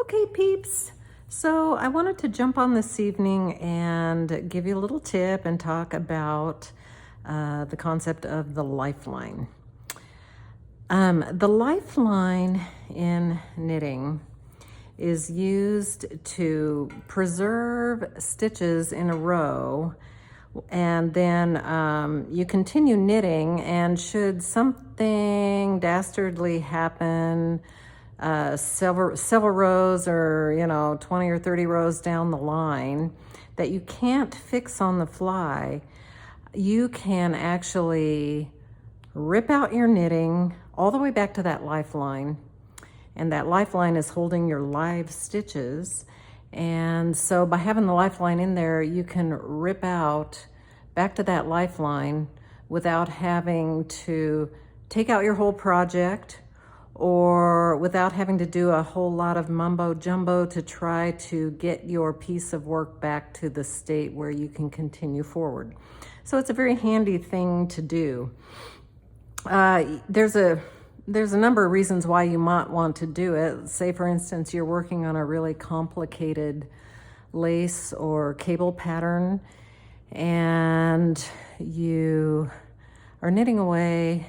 Okay, peeps. So I wanted to jump on this evening and give you a little tip and talk about the concept of the lifeline. The lifeline in knitting is used to preserve stitches in a row, and then you continue knitting, and should something dastardly happen several rows, or 20 or 30 rows down the line, that you can't fix on the fly, you can actually rip out your knitting all the way back to that lifeline, and that lifeline is holding your live stitches. And so by having the lifeline in there, you can rip out back to that lifeline without having to take out your whole project, or without having to do a whole lot of mumbo jumbo to try to get your piece of work back to the state where you can continue forward. So it's a very handy thing to do. There's a number of reasons why you might want to do it. Say, for instance, you're working on a really complicated lace or cable pattern, and you are knitting away,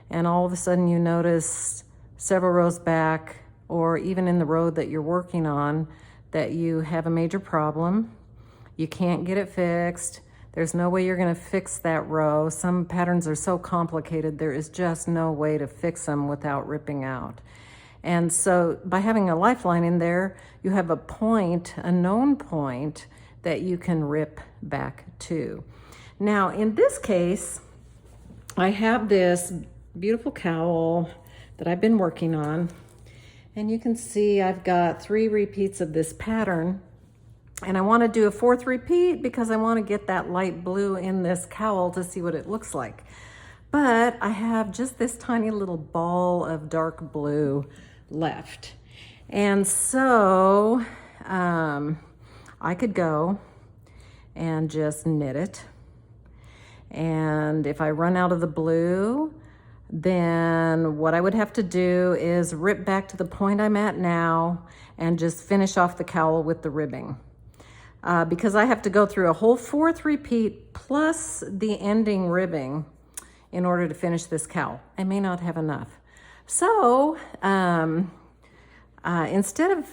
and all of a sudden you notice several rows back, or even in the row that you're working on, that you have a major problem. You can't get it fixed. There's no way you're going to fix that row. Some patterns are so complicated, there is just no way to fix them without ripping out. And so by having a lifeline in there, you have a point, a known point, that you can rip back to. Now, in this case, I have this beautiful cowl that I've been working on, and you can see I've got 3 repeats of this pattern, and I want to do a 4th repeat because I want to get that light blue in this cowl to see what it looks like. But I have just this tiny little ball of dark blue left, and so I could go and just knit it, and if I run out of the blue, then what I would have to do is rip back to the point I'm at now and just finish off the cowl with the ribbing. Because I have to go through a whole 4th repeat plus the ending ribbing in order to finish this cowl. I may not have enough. So instead of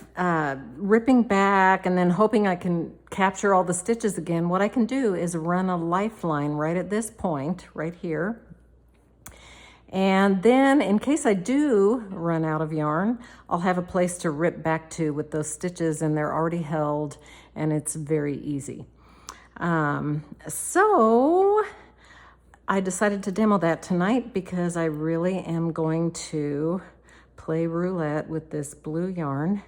ripping back and then hoping I can capture all the stitches again, what I can do is run a lifeline right at this point, right here. And then in case I do run out of yarn, I'll have a place to rip back to with those stitches, and they're already held, and it's very easy. So I decided to demo that tonight because I really am going to play roulette with this blue yarn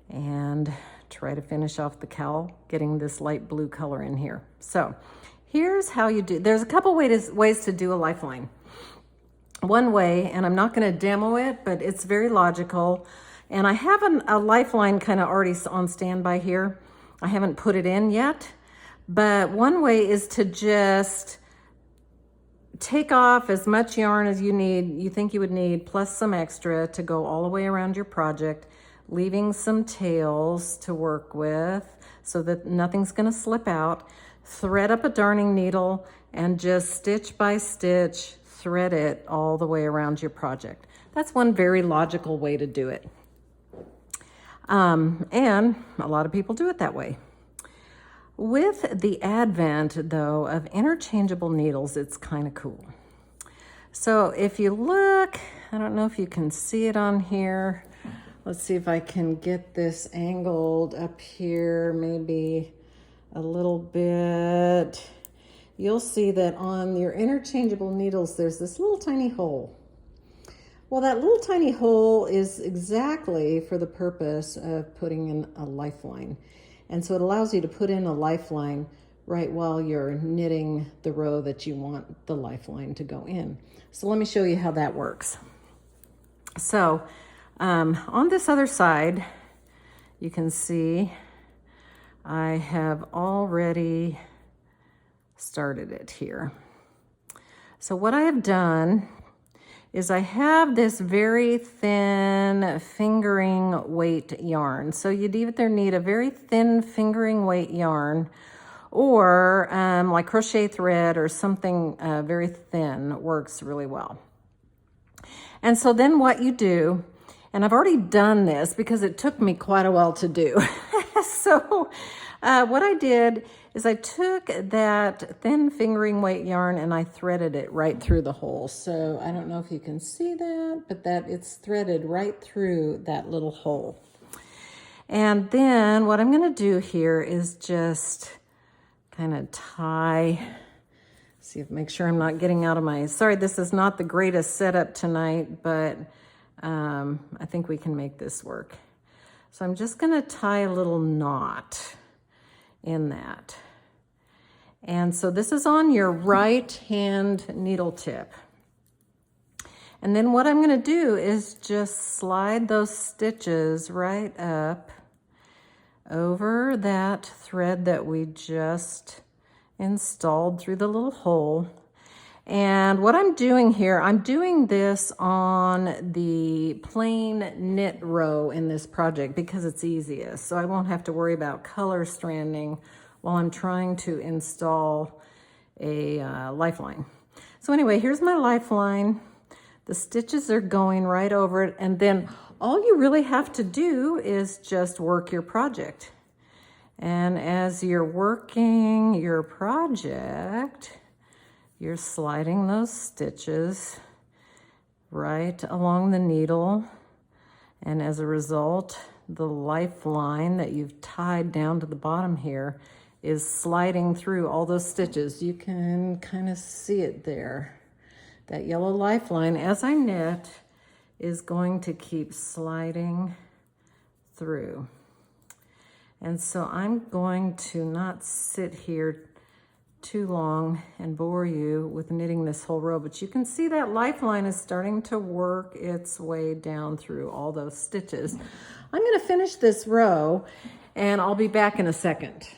and try to finish off the cowl, getting this light blue color in here. So here's how you do. There's a couple ways to do a lifeline. One way, and I'm not going to demo it, but it's very logical, and I have a lifeline kind of already on standby here. I haven't put it in yet, but one way is to just take off as much yarn as you think you would need, plus some extra, to go all the way around your project, leaving some tails to work with so that nothing's going to slip out. Thread up a darning needle and just stitch by stitch thread it all the way around your project. That's one very logical way to do it. And a lot of people do it that way. With the advent, though, of interchangeable needles, it's kind of cool. So if you look, I don't know if you can see it on here. Let's see if I can get this angled up here, maybe a little bit. You'll see that on your interchangeable needles, there's this little tiny hole. Well, that little tiny hole is exactly for the purpose of putting in a lifeline. And so it allows you to put in a lifeline right while you're knitting the row that you want the lifeline to go in. So let me show you how that works. So on this other side, you can see I have already started it here. So what I have done is I have this very thin fingering weight yarn. So you'd either need a very thin fingering weight yarn or like crochet thread or something very thin works really well. And so then what you do, and I've already done this because it took me quite a while to do. So what I did is I took that thin fingering weight yarn and I threaded it right through the hole. So I don't know if you can see that, but that it's threaded right through that little hole. And then what I'm going to do here is just kind of tie, make sure I'm not getting out of my, sorry, this is not the greatest setup tonight, but I think we can make this work. So I'm just going to tie a little knot in that. And so this is on your right hand needle tip. And then what I'm going to do is just slide those stitches right up over that thread that we just installed through the little hole. And what I'm doing here, I'm doing this on the plain knit row in this project because it's easiest. So I won't have to worry about color stranding while I'm trying to install a lifeline. So anyway, here's my lifeline. The stitches are going right over it. And then all you really have to do is just work your project. And as you're working your project, you're sliding those stitches right along the needle. And as a result, the lifeline that you've tied down to the bottom here is sliding through all those stitches. You can kind of see it there. That yellow lifeline, as I knit, is going to keep sliding through. And so I'm going to not sit here too long and bore you with knitting this whole row, but you can see that lifeline is starting to work its way down through all those stitches. I'm going to finish this row and I'll be back in a second.